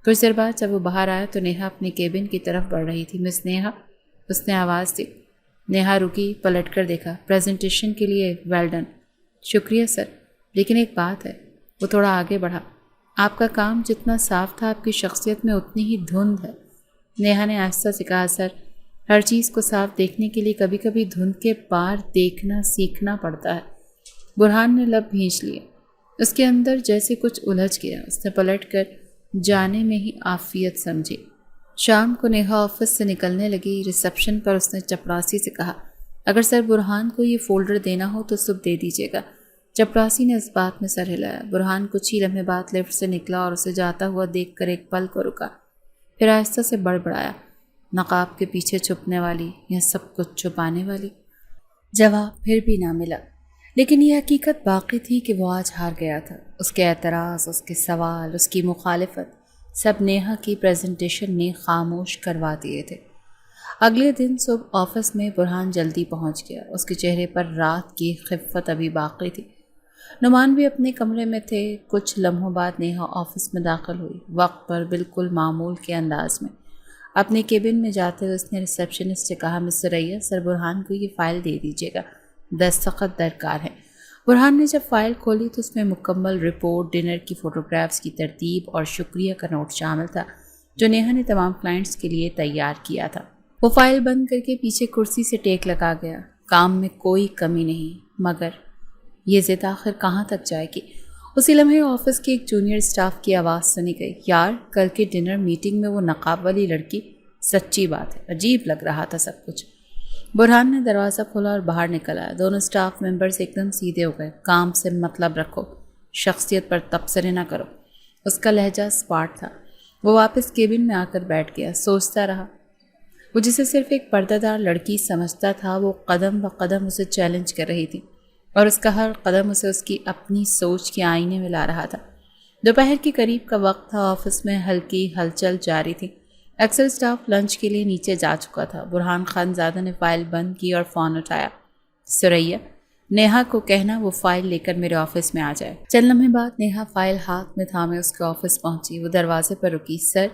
کچھ دیر بعد جب وہ باہر آیا تو نیہا اپنے کیبن کی طرف بڑھ رہی تھی۔ مس نیہا، اس نے آواز دی۔ نیہا رکی، پلٹ کر دیکھا۔ پریزنٹیشن کے لیے ویل ڈن۔ شکریہ سر، لیکن ایک بات ہے۔ وہ تھوڑا آگے بڑھا۔ آپ کا کام جتنا صاف تھا آپ کی شخصیت میں اتنی ہی دھند ہے۔ نیہا نے آہستہ سے کہا، سر ہر چیز کو صاف دیکھنے کے لیے کبھی کبھی دھند کے پار دیکھنا سیکھنا پڑتا ہے۔ برہان نے لب بھینچ لیے۔ اس کے اندر جیسے کچھ الجھ گیا۔ اس نے پلٹ کر جانے میں ہی عافیت سمجھی۔ شام کو نیہا آفس سے نکلنے لگی۔ ریسپشن پر اس نے چپراسی سے کہا، اگر سر برہان کو یہ فولڈر دینا ہو تو صبح دے دیجیے گا۔ چپراسی نے اس بات میں سر ہلایا۔ برہان کچھ ہی لمحے بعد لفٹ سے نکلا اور اسے جاتا ہوا دیکھ کر ایک پل کو رکا، پھر آہستہ سے بڑبڑایا، نقاب کے پیچھے چھپنے والی یا سب کچھ چھپانے والی؟ جواب پھر بھی نہ ملا، لیکن یہ حقیقت باقی تھی کہ وہ آج ہار گیا تھا۔ اس کے اعتراض، اس کے سوال، اس کی مخالفت، سب نیہا کی پریزنٹیشن نے خاموش کروا دیے تھے۔ اگلے دن صبح آفس میں برہان جلدی پہنچ گیا۔ اس کے چہرے پر رات کی خفت ابھی باقی تھی۔ نعمان بھی اپنے کمرے میں تھے۔ کچھ لمحوں بعد نیہا آفس میں داخل ہوئی، وقت پر، بالکل معمول کے انداز میں۔ اپنے کیبن میں جاتے ہوئے اس نے ریسیپشنسٹ سے کہا، مس ثریا، سر برہان کو یہ فائل دے دیجیے گا، دستخط درکار ہے۔ برہان نے جب فائل کھولی تو اس میں مکمل رپورٹ، ڈنر کی فوٹوگرافز کی ترتیب اور شکریہ کا نوٹ شامل تھا جو نیہا نے تمام کلائنٹس کے لیے تیار کیا تھا۔ وہ فائل بند کر کے پیچھے کرسی سے ٹیک لگا گیا۔ کام میں کوئی کمی نہیں، مگر یہ ضد آخر کہاں تک جائے گی؟ اسی لمحے آفس کی ایک جونیئر سٹاف کی آواز سنی گئی، یار کل کے ڈنر میٹنگ میں وہ نقاب والی لڑکی، سچی بات ہے عجیب لگ رہا تھا سب کچھ۔ برہان نے دروازہ کھولا اور باہر نکل آیا۔ دونوں سٹاف ممبرز ایک دم سیدھے ہو گئے۔ کام سے مطلب رکھو، شخصیت پر تبصرے نہ کرو۔ اس کا لہجہ اسپاٹ تھا۔ وہ واپس کیبن میں آ کر بیٹھ گیا، سوچتا رہا۔ وہ جسے صرف ایک پردہ دار لڑکی سمجھتا تھا، وہ قدم بہ قدم اسے چیلنج کر رہی تھی، اور اس کا ہر قدم اسے اس کی اپنی سوچ کے آئینے میں لا رہا تھا۔ دوپہر کے قریب کا وقت تھا۔ آفس میں ہلکی ہلچل جاری تھی۔ اکثر سٹاف لنچ کے لیے نیچے جا چکا تھا۔ برہان خان زادہ نے فائل بند کی اور فون اٹھایا، ثریا، نیہا کو کہنا وہ فائل لے کر میرے آفس میں آ جائے۔ چند لمحے بعد نیہا فائل ہاتھ میں تھامے اس کے آفس پہنچی۔ وہ دروازے پر رکی، سر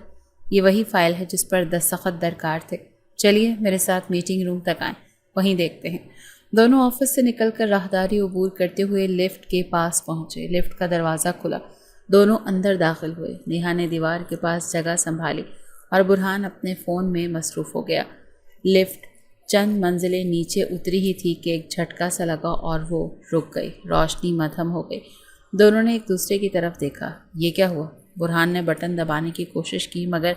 یہ وہی فائل ہے جس پر دستخط درکار تھے، چلیے میرے ساتھ میٹنگ روم تک آئیں، وہیں دیکھتے ہیں۔ دونوں آفس سے نکل کر راہداری عبور کرتے ہوئے لفٹ کے پاس پہنچے۔ لفٹ کا دروازہ کھلا، دونوں اندر داخل ہوئے۔ نیہا نے دیوار کے پاس جگہ سنبھالی اور برہان اپنے فون میں مصروف ہو گیا۔ لفٹ چند منزلیں نیچے اتری ہی تھی کہ ایک جھٹکا سا لگا اور وہ رک گئی۔ روشنی مدھم ہو گئی۔ دونوں نے ایک دوسرے کی طرف دیکھا۔ یہ کیا ہوا؟ برہان نے بٹن دبانے کی کوشش کی مگر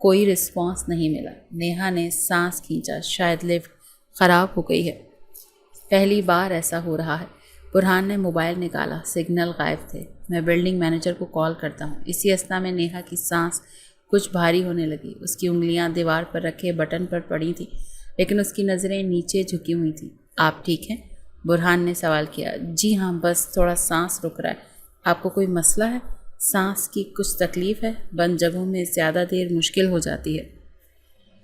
کوئی رسپانس نہیں ملا۔ نیہا نے سانس کھینچا۔ شاید لفٹ خراب ہو گئی ہے۔ پہلی بار ایسا ہو رہا ہے۔ برہان نے موبائل نکالا۔ سگنل غائب تھے۔ میں بلڈنگ مینیجر کو کال کرتا ہوں۔ اسی اثنا میں نیہا کی سانس کچھ بھاری ہونے لگی۔ اس کی انگلیاں دیوار پر رکھے بٹن پر پڑی تھیں لیکن اس کی نظریں نیچے جھکی ہوئی تھیں۔ آپ ٹھیک ہیں؟ برہان نے سوال کیا۔ جی ہاں، بس تھوڑا سانس رک رہا ہے۔ آپ کو کوئی مسئلہ ہے؟ سانس کی کچھ تکلیف ہے؟ بند جگہوں میں زیادہ دیر مشکل ہو جاتی ہے۔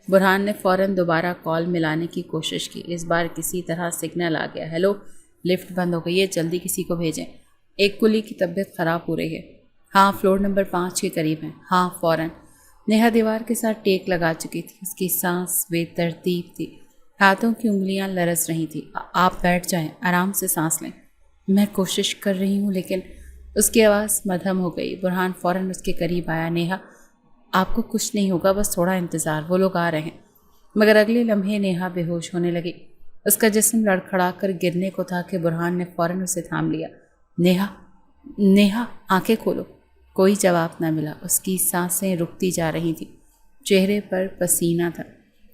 برہان نے فوراً دوبارہ کال ملانے کی کوشش کی۔ اس بار کسی طرح سگنل آ گیا۔ ہیلو، لفٹ بند ہو گئی ہے، جلدی کسی کو بھیجیں۔ ایک کلی کی طبیعت خراب ہو رہی ہے۔ ہاں، فلور نمبر 5 کے قریب ہیں۔ ہاں، فوراً۔ نیہا دیوار کے ساتھ ٹیک لگا چکی تھی۔ اس کی سانس بے ترتیب تھی۔ ہاتھوں کی انگلیاں لرز رہی تھیں۔ آپ بیٹھ جائیں، آرام سے سانس لیں۔ میں کوشش کر رہی ہوں لیکن اس کی آواز مدھم ہو گئی۔ برہان فوراً اس کے قریب آیا۔ نیہا، آپ کو کچھ نہیں ہوگا، بس تھوڑا انتظار، وہ لوگ آ رہے ہیں۔ مگر اگلے لمحے نیہا بے ہوش ہونے لگی۔ اس کا جسم لڑکھڑا کر گرنے کو تھا کہ برہان نے فوراً اسے تھام لیا۔ نیہا، نیہا، آنکھیں کھولو۔ کوئی جواب نہ ملا۔ اس کی سانسیں رکتی جا رہی تھیں۔ چہرے پر پسینہ تھا۔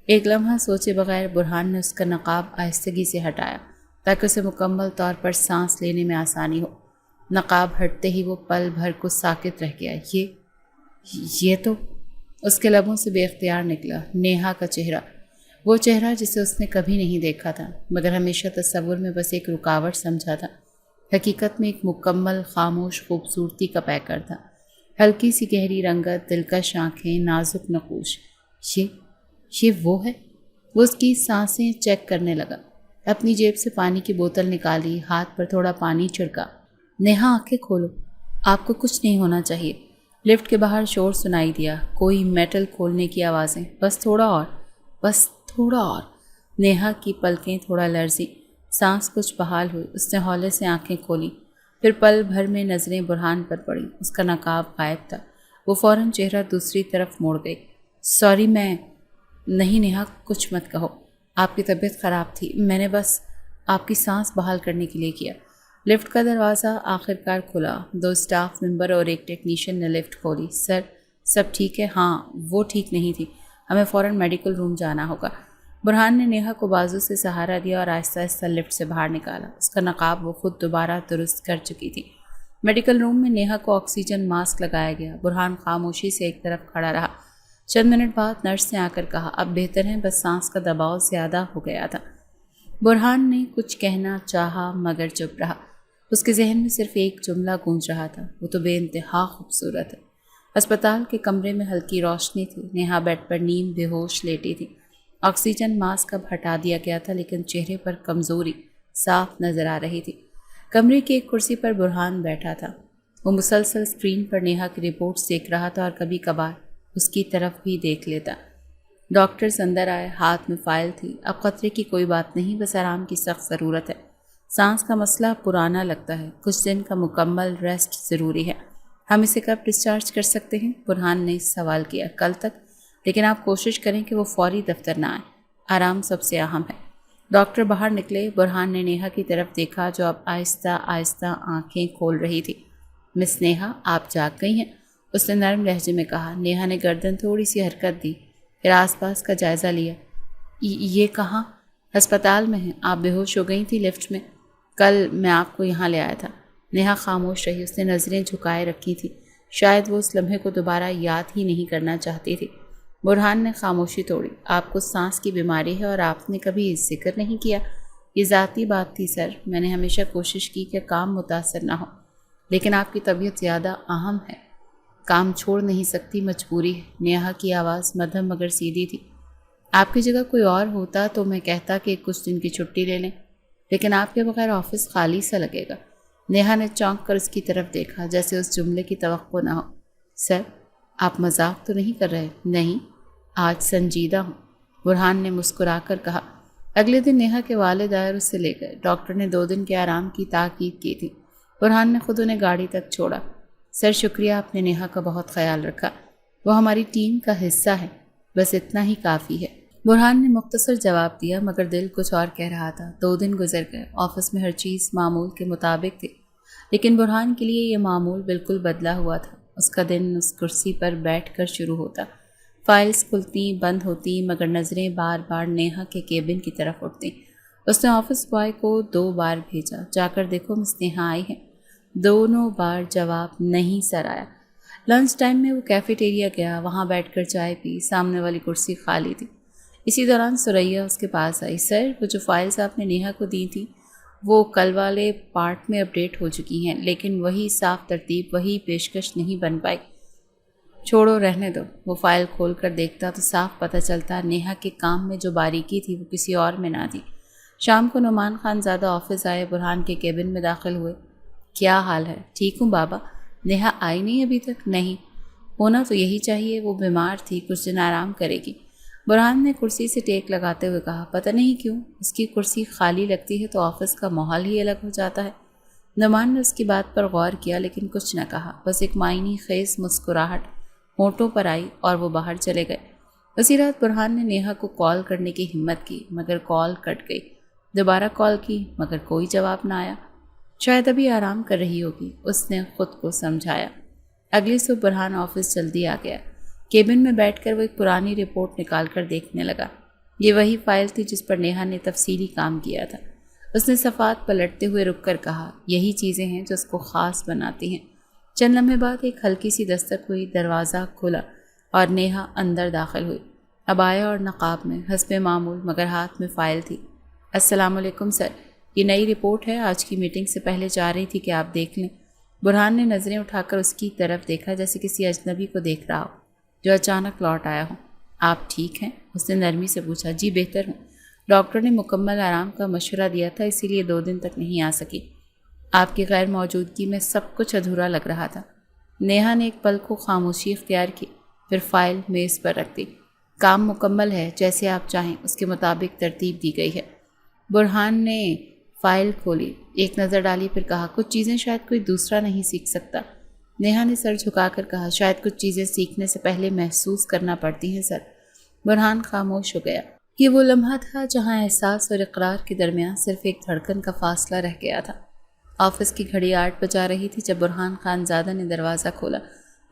ایک لمحہ سوچے بغیر برہان نے اس کا نقاب آہستگی سے ہٹایا تاکہ اسے مکمل طور پر سانس لینے میں آسانی ہو۔ نقاب ہٹتے ہی وہ پل بھر کو ساکت رہ گیا۔ یہ تو اس کے لبوں سے بے اختیار نکلا۔ نیہا کا چہرہ، وہ چہرہ جسے اس نے کبھی نہیں دیکھا تھا مگر ہمیشہ تصور میں بس ایک رکاوٹ سمجھا تھا، حقیقت میں ایک مکمل خاموش خوبصورتی کا پیکر تھا۔ ہلکی سی گہری رنگت، دلکش آنکھیں، نازک نقوش۔ یہ وہ ہے؟ وہ اس کی سانسیں چیک کرنے لگا۔ اپنی جیب سے پانی کی بوتل نکالی، ہاتھ پر تھوڑا پانی چھڑکا۔ نیہا، آنکھیں کھولو، آپ کو کچھ نہیں ہونا چاہیے۔ لفٹ کے باہر شور سنائی دیا، کوئی میٹل کھولنے کی آوازیں۔ بس تھوڑا اور، بس تھوڑا اور۔ نیہا کی پلکیں تھوڑا لرزی، سانس کچھ بحال ہوئی۔ اس نے ہولے سے آنکھیں کھولیں، پھر پل بھر میں نظریں برہان پر پڑیں۔ اس کا نقاب غائب تھا۔ وہ فوراً چہرہ دوسری طرف موڑ گئی۔ سوری، میں نہیں نیہا، کچھ مت کہو۔ آپ کی طبیعت خراب تھی، میں نے بس آپ کی سانس بحال کرنے کے لیے کیا۔ لفٹ کا دروازہ آخرکار کھلا۔ 2 اسٹاف ممبر اور ایک ٹیکنیشین نے لفٹ کھولی۔ سر، سب ٹھیک ہے؟ ہاں، وہ ٹھیک نہیں تھی، ہمیں فوراً میڈیکل روم جانا ہوگا۔ برہان نے نیہا کو بازو سے سہارا دیا اور آہستہ آہستہ لفٹ سے باہر نکالا۔ اس کا نقاب وہ خود دوبارہ درست کر چکی تھی۔ میڈیکل روم میں نیہا کو آکسیجن ماسک لگایا گیا۔ برہان خاموشی سے ایک طرف کھڑا رہا۔ چند منٹ بعد نرس نے آ کر کہا، اب بہتر ہے، بس سانس کا دباؤ زیادہ ہو گیا تھا۔ برہان نے کچھ کہنا چاہا مگر چپ رہا۔ اس کے ذہن میں صرف ایک جملہ گونج رہا تھا، وہ تو بے انتہا خوبصورت ہے۔ اسپتال کے کمرے میں ہلکی روشنی تھی۔ نیہا بیڈ پر نیم بے ہوش لیٹی تھی۔ آکسیجن ماسک اب ہٹا دیا گیا تھا لیکن چہرے پر کمزوری صاف نظر آ رہی تھی۔ کمرے کی ایک کرسی پر برہان بیٹھا تھا۔ وہ مسلسل اسکرین پر نیہا کی رپورٹس دیکھ رہا تھا اور کبھی کبھار اس کی طرف بھی دیکھ لیتا۔ ڈاکٹرز اندر آئے، ہاتھ میں فائل تھی۔ اب خطرے کی کوئی بات نہیں، بس آرام کی سخت ضرورت ہے۔ سانس کا مسئلہ پرانا لگتا ہے، کچھ دن کا مکمل ریسٹ ضروری ہے۔ ہم اسے کب ڈسچارج کر سکتے ہیں؟ برہان نے سوال کیا۔ کل تک، لیکن آپ کوشش کریں کہ وہ فوری دفتر نہ آئیں۔ آرام سب سے اہم ہے۔ ڈاکٹر باہر نکلے۔ برہان نے نیہا کی طرف دیکھا جو اب آہستہ آہستہ آنکھیں کھول رہی تھی۔ مس نیہا، آپ جاگ گئی ہیں؟ اس نے نرم لہجے میں کہا۔ نیہا نے گردن تھوڑی سی حرکت دی، پھر آس پاس کا جائزہ لیا۔ یہ کہاں؟ ہسپتال میں ہیں، آپ بے ہوش ہو گئی تھی لفٹ میں۔ کل میں آپ کو یہاں لے آیا تھا۔ نیہا خاموش رہی، اس نے نظریں جھکائے رکھی تھی، شاید وہ اس لمحے کو دوبارہ یاد ہی نہیں کرنا چاہتی تھی۔ برہان نے خاموشی توڑی۔ آپ کو سانس کی بیماری ہے اور آپ نے کبھی ذکر نہیں کیا۔ یہ ذاتی بات تھی سر، میں نے ہمیشہ کوشش کی کہ کام متاثر نہ ہو، لیکن آپ کی طبیعت زیادہ اہم ہے، کام چھوڑ نہیں سکتی، مجبوری ہے۔ نیہا کی آواز مدھم مگر سیدھی تھی۔ آپ کی جگہ کوئی اور ہوتا تو میں کہتا کہ کچھ دن کی چھٹی لے لیں، لیکن آپ کے بغیر آفس خالی سا لگے گا۔ نیہا نے چونک کر اس کی طرف دیکھا جیسے اس جملے کی توقع نہ ہو۔ سر، آپ مذاق تو نہیں کر رہے؟ نہیں، آج سنجیدہ ہوں، برہان نے مسکرا کر کہا۔ اگلے دن نیہا کے والد آئے اور اسے لے گئے۔ ڈاکٹر نے 2 دن کے آرام کی تاکید کی تھی۔ برہان نے خود انہیں گاڑی تک چھوڑا۔ سر شکریہ، آپ نے نیہا کا بہت خیال رکھا، وہ ہماری ٹیم کا حصہ ہے، بس اتنا ہی کافی ہے۔ برہان نے مختصر جواب دیا مگر دل کچھ اور کہہ رہا تھا۔ 2 دن گزر گئے، آفس میں ہر چیز معمول کے مطابق تھی، لیکن برہان کے لیے یہ معمول بالکل بدلا ہوا تھا۔ اس کا دن اس کرسی پر بیٹھ کر شروع ہوتا، فائلز کھلتی بند ہوتی مگر نظریں بار بار نیہا کے کیبن کی طرف اٹھتی۔ اس نے آفس بوائے کو 2 بار بھیجا، جا کر دیکھو مس نیہا آئی ہیں۔ دونوں بار جواب نہیں سر آیا۔ لنچ ٹائم میں وہ کیفیٹیریا گیا، وہاں بیٹھ کر چائے پی، سامنے والی کرسی خالی تھی۔ اسی دوران سریا اس کے پاس آئی۔ سر، وہ جو فائلز آپ نے نیہا کو دی تھی وہ کل والے پارٹ میں اپڈیٹ ہو چکی ہیں، لیکن وہی صاف ترتیب، وہی پیشکش نہیں بن پائی۔ چھوڑو، رہنے دو۔ وہ فائل کھول کر دیکھتا تو صاف پتہ چلتا نیہا کے کام میں جو باریکی تھی وہ کسی اور میں نہ تھی۔ شام کو نعمان خان زادہ آفس آئے، برہان کے کیبن میں داخل ہوئے۔ کیا حال ہے؟ ٹھیک ہوں بابا۔ نیہا آئی نہیں ابھی تک؟ نہیں، ہونا تو یہی چاہیے، وہ بیمار تھی، کچھ دن آرام کرے گی۔ برہان نے کرسی سے ٹیک لگاتے ہوئے کہا۔ پتہ نہیں کیوں اس کی کرسی خالی لگتی ہے تو آفس کا ماحول ہی الگ ہو جاتا ہے۔ نعمان نے اس کی بات پر غور کیا لیکن کچھ نہ کہا، بس ایک معنی خیز مسکراہٹ ہونٹوں پر آئی اور وہ باہر چلے گئے۔ اسی رات برہان نے نیہا کو کال کرنے کی ہمت کی مگر کال کٹ گئی۔ دوبارہ کال کی مگر کوئی جواب نہ آیا۔ شاید ابھی آرام کر رہی ہوگی، اس نے خود کو سمجھایا۔ اگلی صبح برہان آفس جلدی آ گیا۔ کیبن میں بیٹھ کر وہ ایک پرانی رپورٹ نکال کر دیکھنے لگا۔ یہ وہی فائل تھی جس پر نیہا نے تفصیلی کام کیا تھا۔ اس نے صفحات پلٹتے ہوئے رک کر کہا، یہی چیزیں ہیں جو اس کو خاص بناتی ہیں۔ چند لمحے بعد ایک ہلکی سی دستک ہوئی، دروازہ کھلا اور نیہا اندر داخل ہوئی، عبایا اور نقاب میں، حسب معمول مگر ہاتھ میں فائل تھی۔ السلام علیکم سر، یہ نئی رپورٹ ہے، آج کی میٹنگ سے پہلے چاہ رہی تھی کہ آپ دیکھ لیں۔ برہان نے نظریں اٹھا کر اس کی طرف دیکھا جیسے کسی اجنبی کو دیکھ رہا ہو جو اچانک لوٹ آیا ہو۔ آپ ٹھیک ہیں؟ اس نے نرمی سے پوچھا۔ جی بہتر ہوں، ڈاکٹر نے مکمل آرام کا مشورہ دیا تھا، اسی لیے 2 دن تک نہیں آ سکی۔ آپ کی غیر موجودگی میں سب کچھ ادھورا لگ رہا تھا۔ نیہا نے ایک پل کو خاموشی اختیار کی، پھر فائل میز پر رکھ دی۔ کام مکمل ہے، جیسے آپ چاہیں اس کے مطابق ترتیب دی گئی ہے۔ برہان نے فائل کھولی، ایک نظر ڈالی، پھر کہا، کچھ چیزیں شاید کوئی دوسرا نہیں سیکھ سکتا۔ نیہا نے سر جھکا کر کہا، شاید کچھ چیزیں سیکھنے سے پہلے محسوس کرنا پڑتی ہیں سر۔ برہان خاموش ہو گیا۔ یہ وہ لمحہ تھا جہاں احساس اور اقرار کے درمیان صرف ایک دھڑکن کا فاصلہ رہ گیا تھا۔ آفس کی گھڑی 8 بجا رہی تھی جب برہان خان زادہ نے دروازہ کھولا۔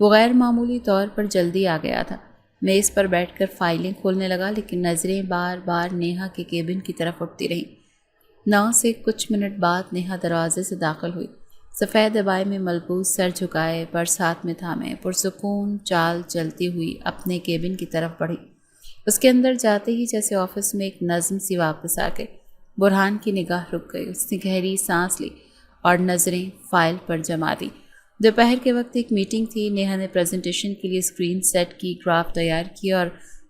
وہ غیر معمولی طور پر جلدی آ گیا تھا۔ میز پر بیٹھ کر فائلیں کھولنے لگا لیکن نظریں بار بار نیہا کے کیبن کی طرف اٹھتی رہیں۔ 9 سے کچھ منٹ بعد نیہا دروازے سے داخل ہوئی، سفید عبائے میں ملبوس، سر جھکائے، پرس ہاتھ میں تھامے، پرسکون چال چلتی ہوئی اپنے کیبن کی طرف بڑھی۔ اس کے اندر جاتے ہی جیسے آفس میں ایک نظم سی واپس آ گئی۔ برہان کی نگاہ رک گئی، اس نے گہری سانس لی اور نظریں فائل پر جما دی۔ دوپہر کے وقت ایک میٹنگ تھی، نیہا نے پریزنٹیشن کے لیے اسکرین سیٹ کی، گراف تیار کی اور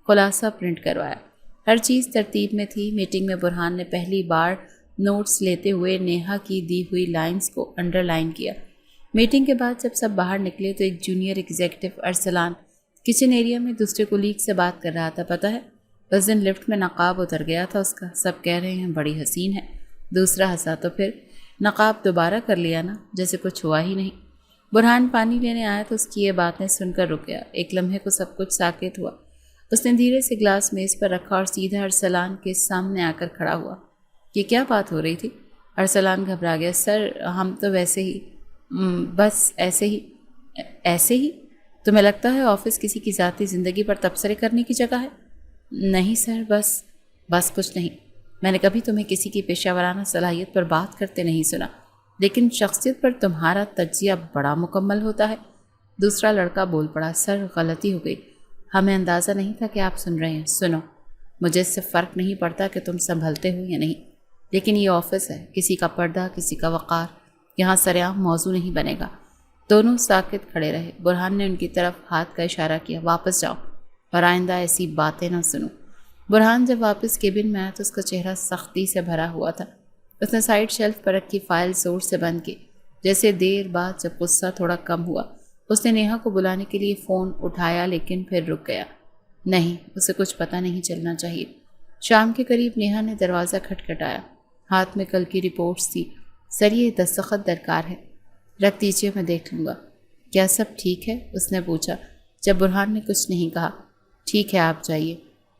خلاصہ پرنٹ کروایا۔ ہر چیز ترتیب میں تھی۔ میٹنگ میں برہان نے پہلی بار نوٹس لیتے ہوئے نیہا کی دی ہوئی لائنز کو انڈر لائن کیا۔ میٹنگ کے بعد جب سب باہر نکلے تو ایک junior executive Arsalan kitchen area میں دوسرے کولیگ سے بات کر رہا تھا۔ پتہ ہے اس دن لفٹ میں نقاب اتر گیا تھا اس کا، سب کہہ رہے ہیں بڑی حسین ہے۔ دوسرا ہنسا، تو پھر نقاب دوبارہ کر لیا نا، جیسے کچھ ہوا ہی نہیں۔ برہان پانی لینے آیا تو اس کی یہ باتیں سن کر رک گیا۔ ایک لمحے کو سب کچھ ساکت ہوا۔ اس نے دھیرے سے گلاس میز پر رکھا اور سیدھا ارسلان کے سامنے آ کر کھڑا ہوا۔ یہ کیا بات ہو رہی تھی؟ ارسلان گھبرا گیا۔ سر ہم تو ویسے ہی بس ایسے ہی۔ ایسے ہی؟ تمہیں لگتا ہے آفس کسی کی ذاتی زندگی پر تبصرے کرنے کی جگہ ہے؟ نہیں سر، بس کچھ نہیں۔ میں نے کبھی تمہیں کسی کی پیشہ ورانہ صلاحیت پر بات کرتے نہیں سنا، لیکن شخصیت پر تمہارا تجزیہ بڑا مکمل ہوتا ہے۔ دوسرا لڑکا بول پڑا، سر غلطی ہو گئی، ہمیں اندازہ نہیں تھا کہ آپ سن رہے ہیں۔ سنو، مجھے اس سے فرق نہیں پڑتا کہ تم سنبھلتے ہو یا نہیں، لیکن یہ آفس ہے، کسی کا پردہ، کسی کا وقار یہاں سرعام موضوع نہیں بنے گا۔ دونوں ساکت کھڑے رہے۔ برہان نے ان کی طرف ہاتھ کا اشارہ کیا، واپس جاؤ اور آئندہ ایسی باتیں نہ سنو۔ برہان جب واپس کیبن میں آیا تو اس کا چہرہ سختی سے بھرا ہوا تھا۔ اس نے سائڈ شیلف پر رکھی فائل زور سے بند کی۔ جیسے دیر بعد جب غصہ تھوڑا کم ہوا اس نے نیہا کو بلانے کے لیے فون اٹھایا لیکن پھر رک گیا۔ نہیں، اسے کچھ پتہ نہیں چلنا چاہیے۔ شام کے قریب نیہا نے دروازہ کھٹکھٹایا، ہاتھ میں کل کی رپورٹس تھی۔ سر یہ دستخط درکار ہے۔ رکھ دیجیے، میں دیکھ لوں گا۔ کیا سب ٹھیک ہے؟ اس نے پوچھا جب برہان نے کچھ نہیں کہا۔ ٹھیک ہے، آپ جائیے۔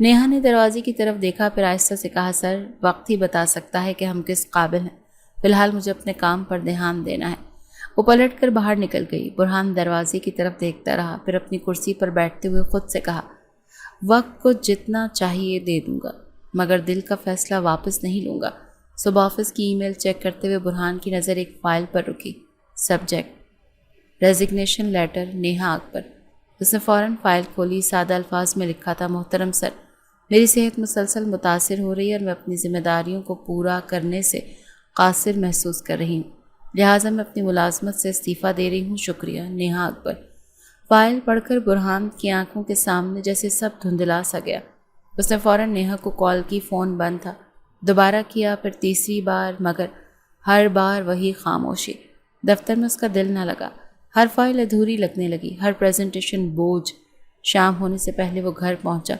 نیہا نے دروازے کی طرف دیکھا، پھر آہستہ سے کہا، سر وقت ہی بتا سکتا ہے کہ ہم کس قابل ہیں، فی الحال مجھے اپنے کام پر دھیان دینا ہے۔ وہ پلٹ کر باہر نکل گئی۔ برہان دروازے کی طرف دیکھتا رہا، پھر اپنی کرسی پر بیٹھتے ہوئے خود سے کہا، وقت کو جتنا چاہیے دے دوں گا مگر دل کا فیصلہ واپس نہیں لوں گا۔ صبح آفس کی ای میل چیک کرتے ہوئے برہان کی نظر ایک فائل پر رکی۔ سبجیکٹ ریزگنیشن لیٹر، نیہا اکبر۔ اس نے فوراً فائل کھولی۔ سادہ الفاظ میں لکھا تھا، محترم سر، میری صحت مسلسل متاثر ہو رہی ہے اور میں اپنی ذمہ داریوں کو پورا کرنے سے قاصر محسوس کر رہی ہوں، لہٰذا میں اپنی ملازمت سے استعفیٰ دے رہی ہوں، شکریہ، نیہا اکبر۔ فائل پڑھ کر برہان کی آنکھوں کے سامنے جیسے سب دھندلا سا گیا۔ اس نے فوراً نیہا کو کال کی، فون بند تھا۔ دوبارہ کیا، پھر تیسری بار، مگر ہر بار وہی خاموشی۔ دفتر میں اس کا دل نہ لگا، ہر فائل ادھوری لگنے لگی، ہر پریزنٹیشن بوجھ۔ شام ہونے سے پہلے وہ گھر پہنچا،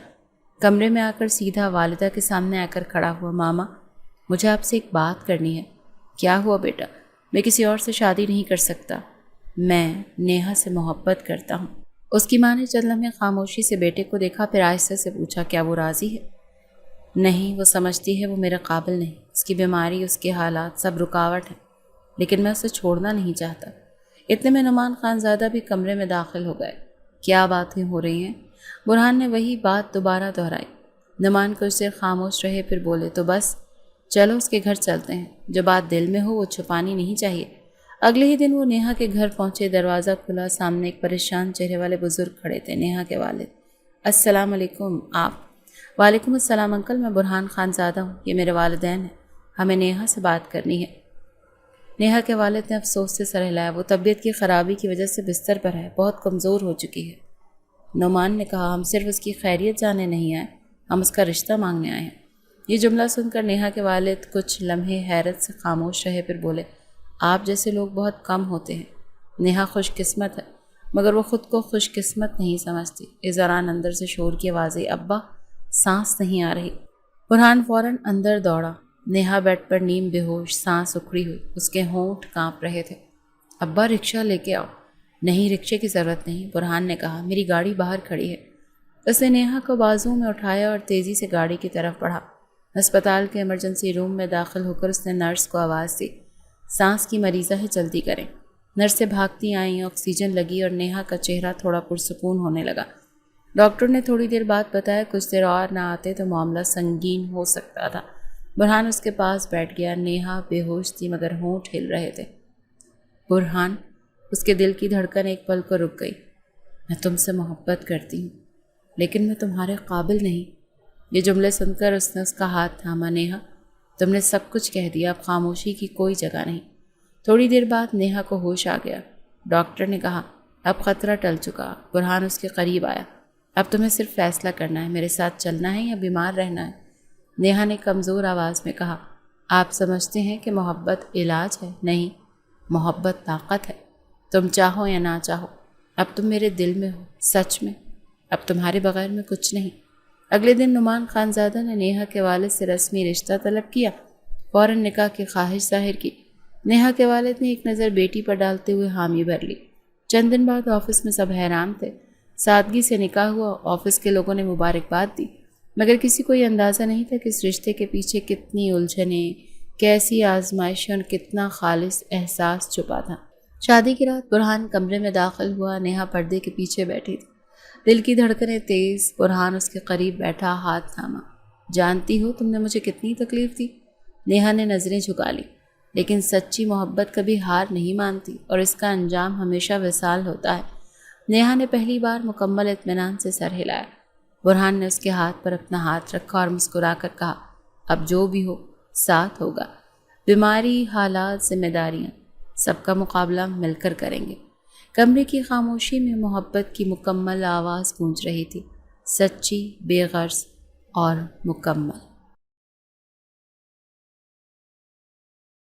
کمرے میں آ کر سیدھا والدہ کے سامنے آ کر کھڑا ہوا۔ ماما، مجھے آپ سے ایک بات کرنی ہے۔ کیا ہوا بیٹا؟ میں کسی اور سے شادی نہیں کر سکتا، میں نیہا سے محبت کرتا ہوں۔ اس کی ماں نے چند لمحے خاموشی سے بیٹے کو دیکھا، پھر آہستہ سے پوچھا، کیا وہ راضی ہے؟ نہیں، وہ سمجھتی ہے وہ میرے قابل نہیں، اس کی بیماری، اس کے حالات سب رکاوٹ ہیں، لیکن میں اسے چھوڑنا نہیں چاہتا۔ اتنے میں نعمان خان زادہ بھی کمرے میں داخل ہو گئے۔ کیا باتیں ہو رہی ہیں؟ برہان نے وہی بات دوبارہ دہرائی۔ نعمان کچھ دیر خاموش رہے، پھر بولے، تو بس چلو اس کے گھر چلتے ہیں، جو بات دل میں ہو وہ چھپانی نہیں چاہیے۔ اگلے ہی دن وہ نیہا کے گھر پہنچے۔ دروازہ کھلا، سامنے ایک پریشان چہرے والے بزرگ کھڑے تھے، نیہا کے والد۔ السلام علیکم، آپ؟ وعلیکم السلام انکل، میں برہان خان زادہ ہوں، یہ میرے والدین ہیں، ہمیں نیہا سے بات کرنی ہے۔ نیہا کے والد نے افسوس سے سر ہلایا، وہ طبیعت کی خرابی کی وجہ سے بستر پر ہے، بہت کمزور ہو چکی ہے۔ نعمان نے کہا، ہم صرف اس کی خیریت جاننے نہیں آئے، ہم اس کا رشتہ مانگنے آئے ہیں۔ یہ جملہ سن کر نیہا کے والد کچھ لمحے حیرت سے خاموش رہے، پھر بولے، آپ جیسے لوگ بہت کم ہوتے ہیں، نیہا خوش قسمت ہے، مگر وہ خود کو خوش قسمت نہیں سمجھتی۔ اس دوران اندر سے شور کی آوازیں، ابا سانس نہیں آ رہی۔ برہان فوراً اندر دوڑا۔ نیہا بیڈ پر نیم بے ہوش، سانس اکھڑی ہوئی، اس کے ہونٹ کانپ رہے تھے۔ ابا رکشہ لے کے آؤ۔ نہیں، رکشے کی ضرورت نہیں، برہان نے کہا، میری گاڑی باہر کھڑی ہے۔ اس نے نیہا کو بازو میں اٹھایا اور تیزی سے گاڑی کی طرف بڑھا۔ ہسپتال کے ایمرجنسی روم میں داخل ہو کر اس نے نرس کو آواز دی، سانس کی مریضہ ہے، جلدی کریں۔ نرسیں بھاگتی آئیں، آکسیجن لگی اور نیہا کا چہرہ تھوڑا پرسکون ہونے لگا۔ ڈاکٹر نے تھوڑی دیر بعد بتایا، کچھ دیر اور نہ آتے تو معاملہ سنگین ہو سکتا تھا۔ برہان اس کے پاس بیٹھ گیا۔ نیہا بے ہوش تھی مگر ہونٹ ہل رہے تھے۔ برہان، اس کے دل کی دھڑکن ایک پل کو رک گئی۔ میں تم سے محبت کرتی ہوں، لیکن میں تمہارے قابل نہیں۔ یہ جملے سن کر اس نے اس کا ہاتھ تھاما۔ نیہا، تم نے سب کچھ کہہ دیا، اب خاموشی کی کوئی جگہ نہیں۔ تھوڑی دیر بعد نیہا کو ہوش آ گیا۔ ڈاکٹر نے کہا، اب خطرہ ٹل چکا۔ برہان اس کے قریب آیا۔ اب تمہیں صرف فیصلہ کرنا ہے، میرے ساتھ چلنا ہے یا بیمار رہنا ہے۔ نیہا نے کمزور آواز میں کہا، آپ سمجھتے ہیں کہ محبت علاج ہے؟ نہیں، محبت طاقت ہے۔ تم چاہو یا نہ چاہو، اب تم میرے دل میں ہو، سچ میں، اب تمہارے بغیر میں کچھ نہیں۔ اگلے دن نعمان خان زادہ نے نیہا کے والد سے رسمی رشتہ طلب کیا، فوراً نکاح کی خواہش ظاہر کی۔ نیہا کے والد نے ایک نظر بیٹی پر ڈالتے ہوئے حامی بھر لی۔ چند دن بعد آفس میں سب حیران تھے۔ سادگی سے نکاح ہوا، آفس کے لوگوں نے مبارکباد دی، مگر کسی کو یہ اندازہ نہیں تھا کہ اس رشتے کے پیچھے کتنی الجھنیں، کیسی آزمائشیں اور کتنا خالص احساس چھپا تھا۔ شادی کی رات برہان کمرے میں داخل ہوا۔ نیہا پردے کے پیچھے بیٹھی تھی، دل کی دھڑکنیں تیز۔ برہان اس کے قریب بیٹھا، ہاتھ تھاما۔ جانتی ہو تم نے مجھے کتنی تکلیف دی؟ نیہا نے نظریں جھکا لی، لیکن سچی محبت کبھی ہار نہیں مانتی اور اس کا انجام ہمیشہ وصال ہوتا ہے۔ نیہا نے پہلی بار مکمل اطمینان سے سر ہلایا۔ برہان نے اس کے ہاتھ پر اپنا ہاتھ رکھا اور مسکرا کر کہا، اب جو بھی ہو ساتھ ہوگا، بیماری، حالات، ذمہ داریاں، سب کا مقابلہ مل کر کریں گے۔ کمرے کی خاموشی میں محبت کی مکمل آواز گونج رہی تھی، سچی، بے غرض اور مکمل۔